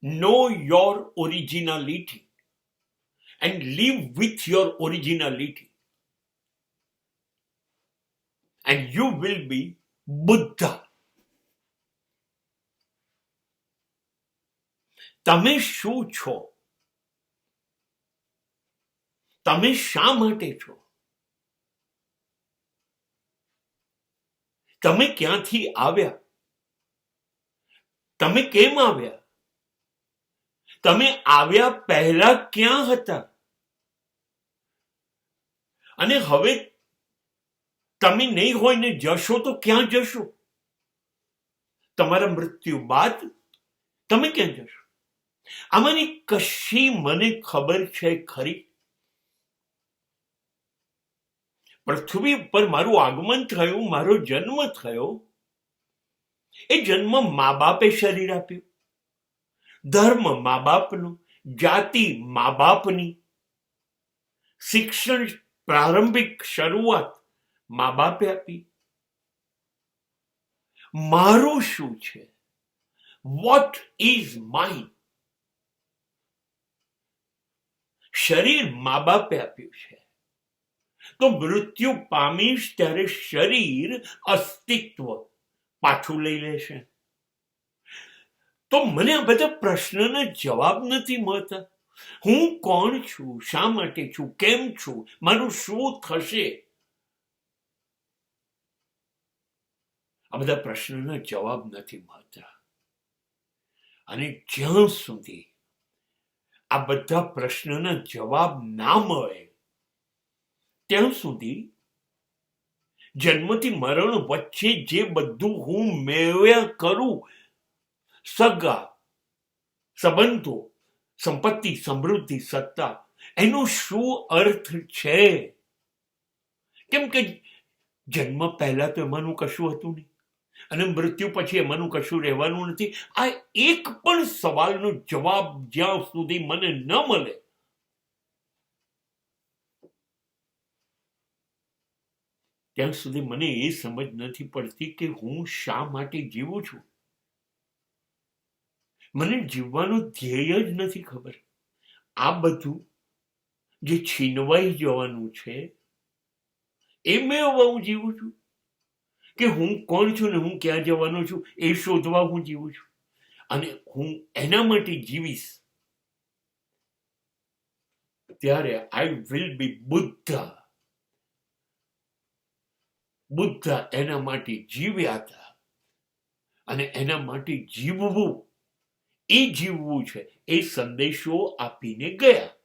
know your originality and live with your originality, and you will be Buddha. તમે શું છો? તમે શા માટે છો? તમે ક્યાંથી આવ્યા? તમે કેમ આવ્યા? તમે આવ્યા પહેલા ક્યાં હતા? અને હવે તમે નહીં હોય ને જશો તો ક્યાં જશો? તમારા મૃત્યુ બાદ તમે ક્યાં જશો? આમાંની કશી મને ખબર છે ખરી? પૃથ્વી ઉપર મારું આગમન થયું, મારો જન્મ થયો. એ જન્મ મા બાપે શરીર આપ્યું, ધર્મ મા બાપનું, જાતિ મા બાપની, શિક્ષણ પ્રારંભિક શરૂઆત મા બાપે આપી. મારું શું છે? What is mine? શરીર મા બાપે આપ્યું છે, તો મૃત્યુ પામીશ ત્યારે શરીર અસ્તિત્વ પાછું લઈ લેશે. તો મને આ બધા પ્રશ્નના જવાબ નથી મળતા. હું કોણ છું? શા માટે છું? કેમ છું? મારું શું થશે? આ બધા પ્રશ્નના જવાબ નથી મળતા. અને જ્યાં સુધી આ બધા પ્રશ્નના જવાબ ના મળે ત્યાં સુધી જન્મથી મરણ વચ્ચે જે બધું હું મેળવ્યા કરું, સગા સંબંધો, સંપત્તિ, સમૃદ્ધિ, સત્તા, એનો શું અર્થ છે? કેમ કે જન્મ પહેલા તો એમાંનું કશું હતું નહીં, અને મૃત્યુ પછી એમાંનું કશું રહેવાનું નથી. આ એક પણ સવાલનો જવાબ જ્યાં સુધી મને ન મળે ત્યાં સુધી મને એ સમજ નથી પડતી કે હું શા માટે જીવું છું. મને જીવવાનું ધ્યેય જ નથી ખબર. આ બધું જે છીનવાઈ જવાનું છે એ મેળવવા હું જીવું છું, કે હું કોણ છું ને હું ક્યાં જવાનો છું એ શોધવા હું જીવું છું, અને હું એના માટે જીવીશ. ત્યારે I will be Buddha. Buddha એના માટે જીવ્યા હતા, અને એના માટે જીવવું, એ જીવવું છે એ સંદેશો આપીને ગયા.